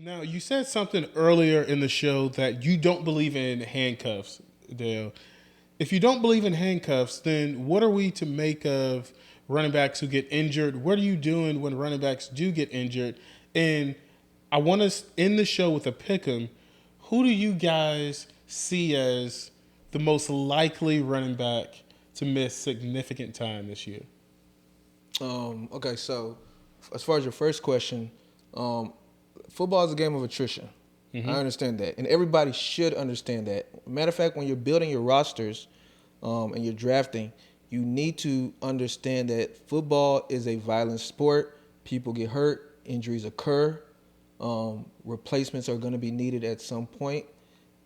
Now, you said something earlier in the show that you don't believe in handcuffs, Dale. If you don't believe in handcuffs, then what are we to make of running backs who get injured? What are you doing when running backs do get injured? And I want to end the show with a pick'em. Who do you guys see as the most likely running back to miss significant time this year? Okay, so as far as your first question, football is a game of attrition. I understand that, and everybody should understand that. Matter of fact, when you're building your rosters and you're drafting, you need to understand that football is a violent sport. People get hurt, injuries occur, replacements are going to be needed at some point.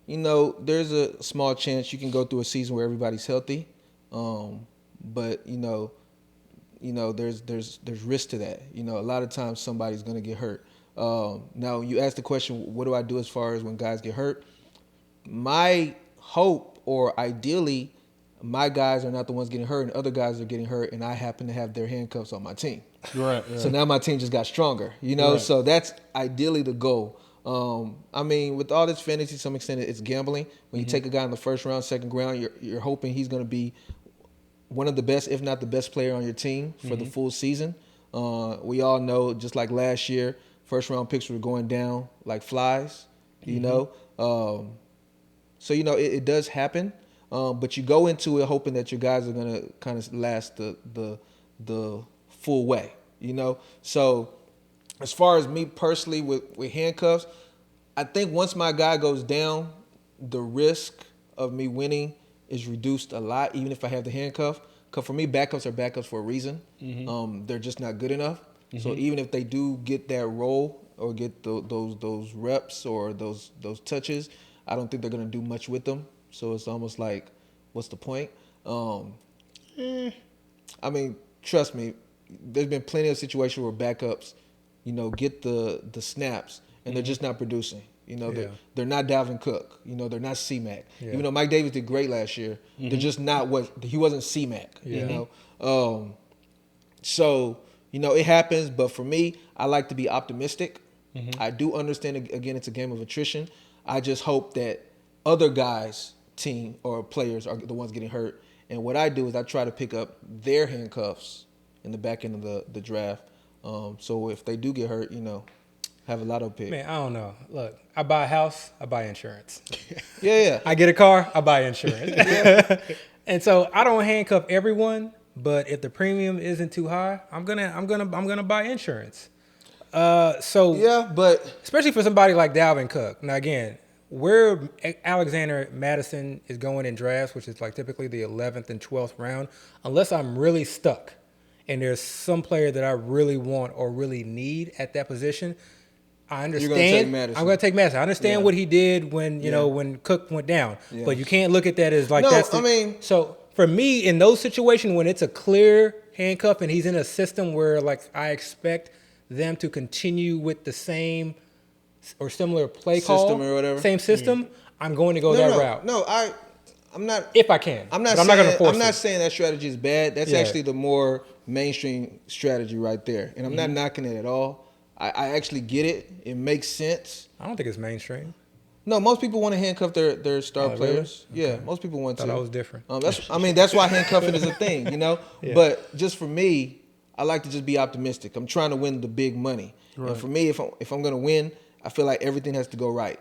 You know, there's a small chance you can go through a season where everybody's healthy, but there's risk to that. You know, a lot of times somebody's going to get hurt. Now, you asked the question, what do I do as far as when guys get hurt? My hope, or ideally, my guys are not the ones getting hurt and other guys are getting hurt, and I happen to have their handcuffs on my team. Right. So now my team just got stronger, you know? Right. So that's ideally the goal. I mean, with all this fantasy, to some extent, it's gambling. When you take a guy in the first round, second round, you're hoping he's going to be one of the best, if not the best player on your team for the full season. We all know, just like last year, first round picks were going down like flies, you know. So, you know, it does happen. But you go into it hoping that your guys are going to kind of last the full way, you know. So as far as me personally with handcuffs, I think once my guy goes down, the risk of me winning is reduced a lot, even if I have the handcuff. Because for me, backups are backups for a reason. They're just not good enough. So even if they do get that role or get those reps or those touches, I don't think they're going to do much with them. So it's almost like, what's the point? I mean, trust me, there's been plenty of situations where backups, you know, get the snaps and they're just not producing. You know, they're not Dalvin Cook. You know, they're not C-Mac. Even though Mike Davis did great last year, they're just not he wasn't C-Mac, you know. So, you know, it happens. But for me, I like to be optimistic. I do understand, again, it's a game of attrition. I just hope that other guys' team or players are the ones getting hurt. And what I do is I try to pick up their handcuffs in the back end of the draft. So if they do get hurt, you know, have a lotto pick. Man, I don't know. Look, I buy a house, I buy insurance. Yeah. I get a car, I buy insurance. And so I don't handcuff everyone, but if the premium isn't too high, I'm gonna buy insurance. Yeah, but especially for somebody like Dalvin Cook. Now again, where Alexander Madison is going in drafts, which is like typically the 11th and 12th round, unless I'm really stuck and there's some player that I really want or really need at that position, I understand. You're gonna take Madison. I'm going to take Madison. I understand what he did when, you know, when Cook went down. Yeah. But you can't look at that as like so for me, in those situations when it's a clear handcuff and he's in a system where like I expect them to continue with the same or similar play call, system or whatever, same system, I'm going to go that route. No, I'm not. If I can, I'm not going to force. I'm not saying that strategy is bad. That's actually the more mainstream strategy right there, and I'm not knocking it at all. I actually get it. It makes sense. I don't think it's mainstream. No, most people want to handcuff their star players. Really? Okay. Yeah, most people want to. Thought I was different. That's why handcuffing is a thing, you know. Yeah. But just for me, I like to just be optimistic. I'm trying to win the big money, and for me, if I'm going to win, I feel like everything has to go right.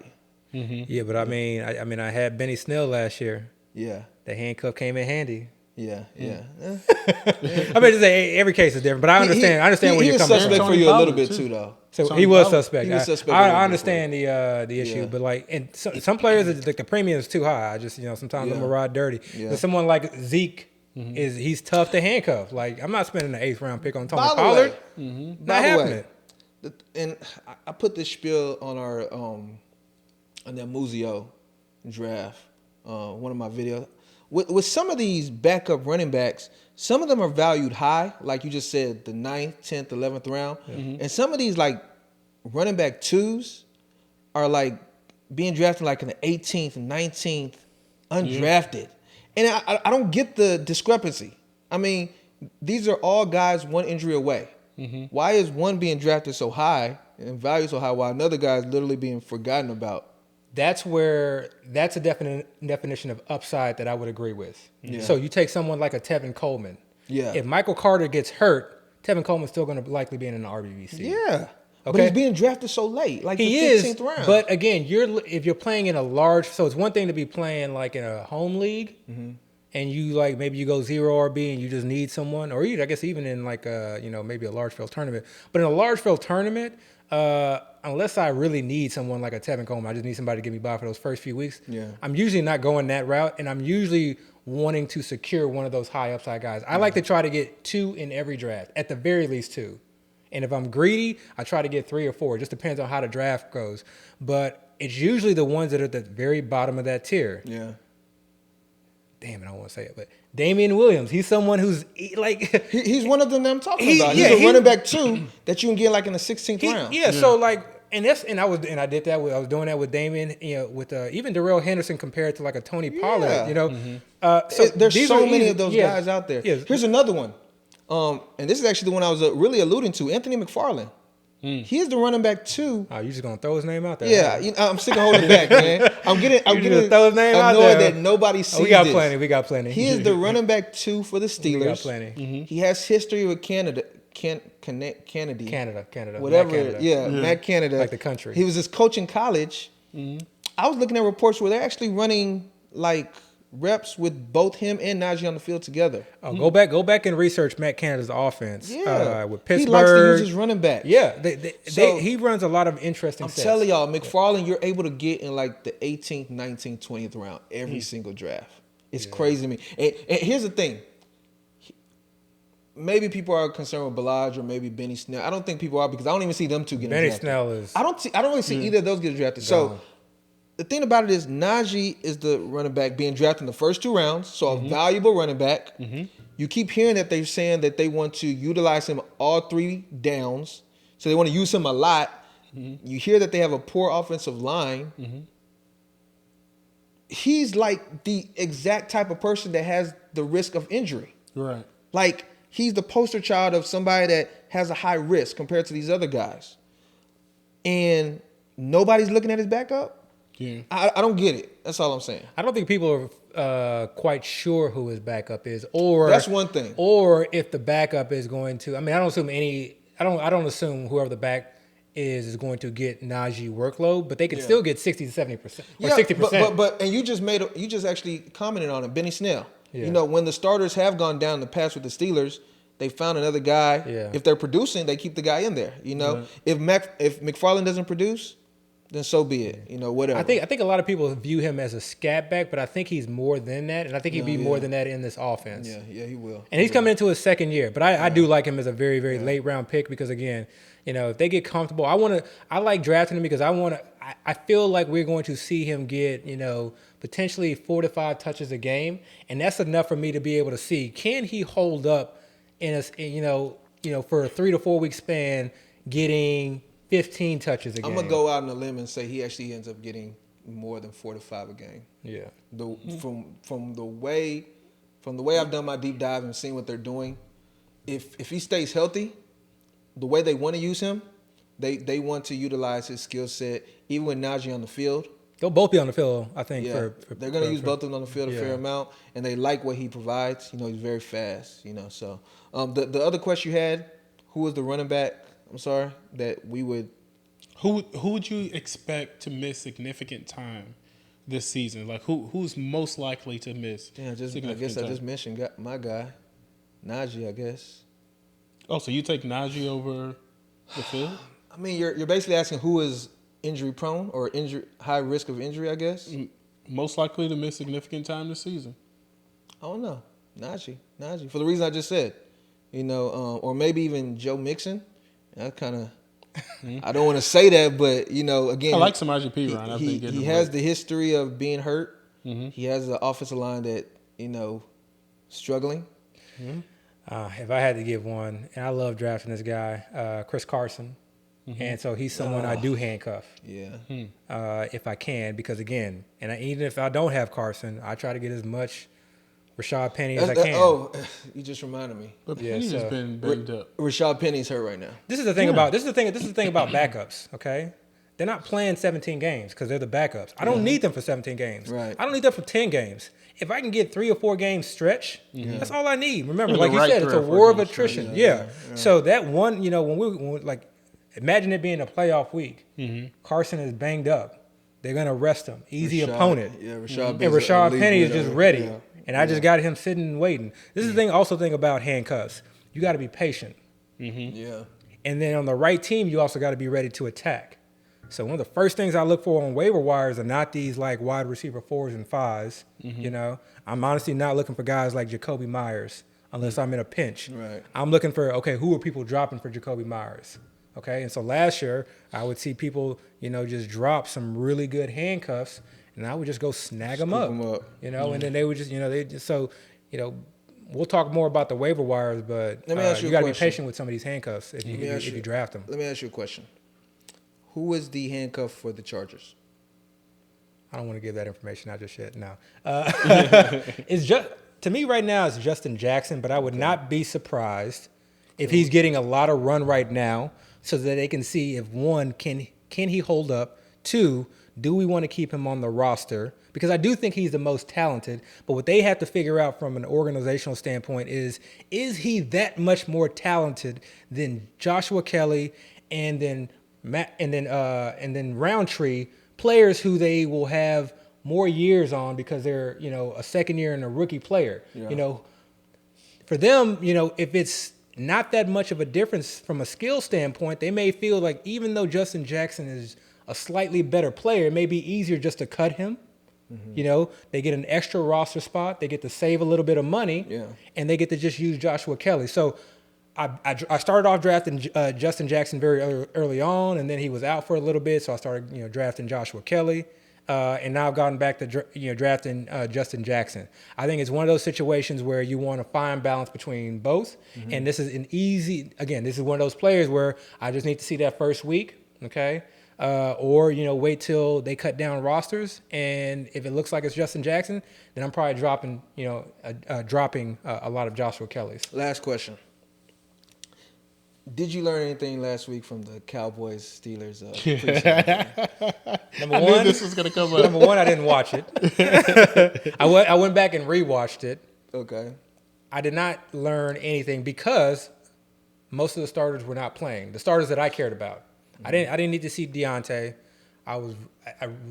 Yeah, but I mean, I had Benny Snell last year. Yeah, the handcuff came in handy. Yeah. I mean, just say every case is different, but I understand where you're coming from. He was suspect for you a little bit too, though. So he was suspect. I understand the issue, but like, and some players, like the premium is too high. I just, you know, sometimes I'm gonna ride dirty. But someone like Zeke he's tough to handcuff. Like, I'm not spending an 8th round pick on Tony Pollard. Not happening. And I put this spiel on our on that Muzio draft, one of my videos. With some of these backup running backs, some of them are valued high, like you just said, the 9th, 10th, 11th round. And some of these like running back 2s are like being drafted like in the 18th, 19th, undrafted. And I don't get the discrepancy. I mean, these are all guys one injury away. Why is one being drafted so high and value so high, while another guy is literally being forgotten about. That's a definition of upside that I would agree with. Yeah. So you take someone like a Tevin Coleman. Yeah. If Michael Carter gets hurt, Tevin Coleman's still going to likely be in an RBBC. Yeah. Okay. But he's being drafted so late, like he the 15th round. But again, if you're playing in a large, so it's one thing to be playing like in a home league, and you like maybe you go 0 RB and you just need someone, or I guess even in like maybe a large field tournament. But in a large field tournament, unless I really need someone like a Tevin Coleman, I just need somebody to get me by for those first few weeks. Yeah. I'm usually not going that route, and I'm usually wanting to secure one of those high upside guys. I like to try to get 2 in every draft, at the very least 2. And if I'm greedy, I try to get 3 or 4. It just depends on how the draft goes. But it's usually the ones that are at the very bottom of that tier. Yeah. Damn it, I don't want to say it, but Damian Williams, he's someone who's like... he's one of them that I'm talking about. He's a running back 2 that you can get like in the 16th round. Yeah, so like... I did that. I was doing that with Damian, with even Darrell Henderson compared to like a Tony Pollard. So there's so many of those guys out there. Yeah. Here's another one, and this is actually the one I was really alluding to. Anthony McFarland. He is the running back 2. Oh, you just gonna throw his name out there? Yeah, I'm sick of holding back, man. I'm getting throw his name out there. that nobody sees. We got this. plenty. We got plenty. He is the running back 2 for the Steelers. We got plenty. He has history with Canada. Canada. Whatever. Matt Canada. Yeah, Matt Canada. Like the country. He was his coach in college. I was looking at reports where they're actually running like reps with both him and Najee on the field together. Oh, go back and research Matt Canada's offense. Yeah, with Pittsburgh. He likes to use his running back. Yeah, he runs a lot of interesting. I'm telling y'all, McFarland, you're able to get in like the 18th, 19th, 20th round every single draft. It's crazy to me. And here's the thing. Maybe people are concerned with Ballage or maybe Benny Snell. I don't think people are because I don't even see them two getting drafted. Benny Snell is. I don't really see either of those getting drafted. So the thing about it is Najee is the running back being drafted in the first 2 rounds, so a valuable running back. You keep hearing that they're saying that they want to utilize him all 3 downs, so they want to use him a lot. You hear that they have a poor offensive line. He's like the exact type of person that has the risk of injury. Right. Like, he's the poster child of somebody that has a high risk compared to these other guys. And nobody's looking at his backup? Yeah. I don't get it. That's all I'm saying. I don't think people are quite sure who his backup is, or that's one thing. Or if the backup is going to. I mean, I don't assume whoever the back is going to get Najee workload, but they can still get 60 to 70% or 60%. But you just actually commented on it, Benny Snell. Yeah. You know, when the starters have gone down the pass with the Steelers, they found another guy. Yeah. If they're producing, they keep the guy in there. You know, if McFarland doesn't produce, then so be it. You know, whatever. I think a lot of people view him as a scat back, but I think he's more than that, and I think he'd be more than that in this offense. Yeah, he will. And he's coming into his second year, but I do like him as a very, very late round pick because again, you know, if they get comfortable, I like drafting him because I feel like we're going to see him get, you know, potentially 4 to 5 touches a game, and that's enough for me to be able to see, can he hold up for a 3 to 4 week span, getting 15 touches a game. I'm gonna go out on a limb and say he actually ends up getting more than 4 to 5 a game. Yeah. From the way I've done my deep dive and seen what they're doing, if he stays healthy, the way they want to use him, they want to utilize his skill set even with Najee on the field. They'll both be on the field, I think. Yeah, they're going to use both of them on the field a fair amount, and they like what he provides. You know, he's very fast. You know, so the other question you had, who was the running back? I'm sorry, that we would. Who would you expect to miss significant time this season? Like who's most likely to miss? Yeah, I just mentioned my guy, Najee. I guess. Oh, so you take Najee over the field? I mean, you're basically asking who is injury prone or high risk of injury, I guess. Most likely to miss significant time this season. I don't know. Najee, for the reason I just said. You know, or maybe even Joe Mixon. That kind of, I don't want to say that, but, you know, again. I like Samaje Perine. He has the history of being hurt. Mm-hmm. He has the offensive line that, you know, struggling. Mm-hmm. If I had to give one, and I love drafting this guy, Chris Carson. Mm-hmm. And so he's someone I do handcuff. Yeah. If I can, because again, even if I don't have Carson, I try to get as much Rashad Penny as I can. You just reminded me. But Penny's been banged up. Rashad Penny's hurt right now. This is the thing about backups. Okay, they're not playing 17 games because they're the backups. I don't need them for 17 games. Right. I don't need them for 10 games. If I can get 3 or 4 games stretch, that's all I need. Remember, like you said, it's a war of attrition. Yeah. So that one, when imagine it being a playoff week. Carson is banged up. They're gonna rest him. Easy opponent. Yeah, Rashad. And Rashad Penny is just ready. Yeah. And I just got him sitting and waiting. This is the thing about handcuffs. You got to be patient. Yeah. And then on the right team, you also got to be ready to attack. So one of the first things I look for on waiver wires are not these like wide receiver 4s and 5s. I'm honestly not looking for guys like Jacoby Myers unless I'm in a pinch. Right. I'm looking for, who are people dropping for Jacoby Myers? Okay. And so last year I would see people, just drop some really good handcuffs. And I would just go snag them up. And then they would just, we'll talk more about the waiver wires, but Let me ask you got to a be patient with some of these handcuffs if you draft them. Let me ask you a question. Who is the handcuff for the Chargers? I don't want to give that information out just yet. No. It's just, to me right now, it's Justin Jackson, but I would not be surprised if he's getting a lot of run right now so that they can see if, one, can he hold up, two, do we want to keep him on the roster? Because I do think he's the most talented. But what they have to figure out from an organizational standpoint is he that much more talented than Joshua Kelly and then Roundtree, players who they will have more years on because they're a second year and a rookie player. Yeah. For them, if it's not that much of a difference from a skill standpoint, they may feel like even though Justin Jackson is a slightly better player, it may be easier just to cut him. They get an extra roster spot. They get to save a little bit of money, and they get to just use Joshua Kelly. So I started off drafting Justin Jackson very early on, and then he was out for a little bit, so I started drafting Joshua Kelly, and now I've gotten back to drafting Justin Jackson. I think it's one of those situations where you want to find balance between both, and this is this is one of those players where I just need to see that first week, okay? Or wait till they cut down rosters, and if it looks like it's Justin Jackson, then I'm probably dropping a lot of Joshua Kelly's. Last question: did you learn anything last week from the Cowboys Steelers? Number one, I knew this was gonna come up. Number one, I didn't watch it. I went back and rewatched it. Okay. I did not learn anything because most of the starters were not playing. The starters that I cared about. I didn't need to see Deontay. I was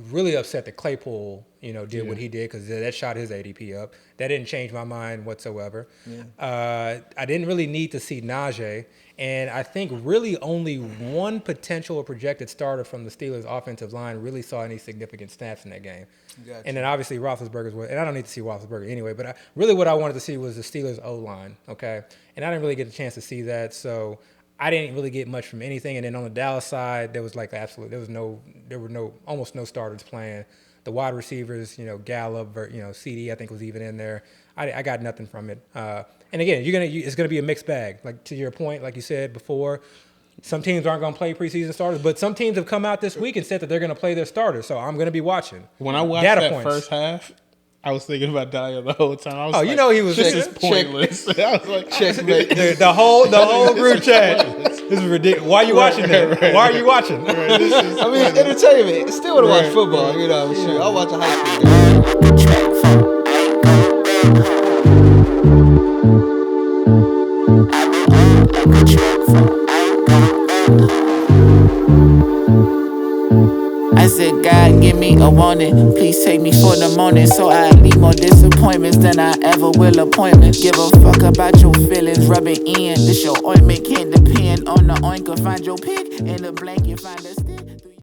really upset that Claypool, did what he did because that shot his ADP up. That didn't change my mind whatsoever. Yeah. I didn't really need to see Najee. And I think really only one potential or projected starter from the Steelers' offensive line really saw any significant snaps in that game. Gotcha. And then obviously Roethlisberger's was, and I don't need to see Roethlisberger anyway, but really what I wanted to see was the Steelers' O-line, okay? And I didn't really get a chance to see that, so I didn't really get much from anything. And then on the Dallas side, there was almost no starters playing. The wide receivers, Gallup, CD, I think was even in there. I got nothing from it. And again, it's gonna be a mixed bag. Like to your point, like you said before, some teams aren't gonna play preseason starters, but some teams have come out this week and said that they're gonna play their starters. So I'm gonna be watching. When I watched that first half, I was thinking about Dyer the whole time. I was he was this is pointless. I was like, the whole group chat. This is ridiculous. Why are you watching that? Right. Why are you watching? Right, it's entertainment. I still want to watch football. Sure. I'll watch a high school game. I said, God, give me a warning. Please take me for the morning, so I leave more disappointments than I ever will appointments. Give a fuck about your feelings, rub it in. This your ointment, can't depend on the oinker. Find your pick in the blanket, find a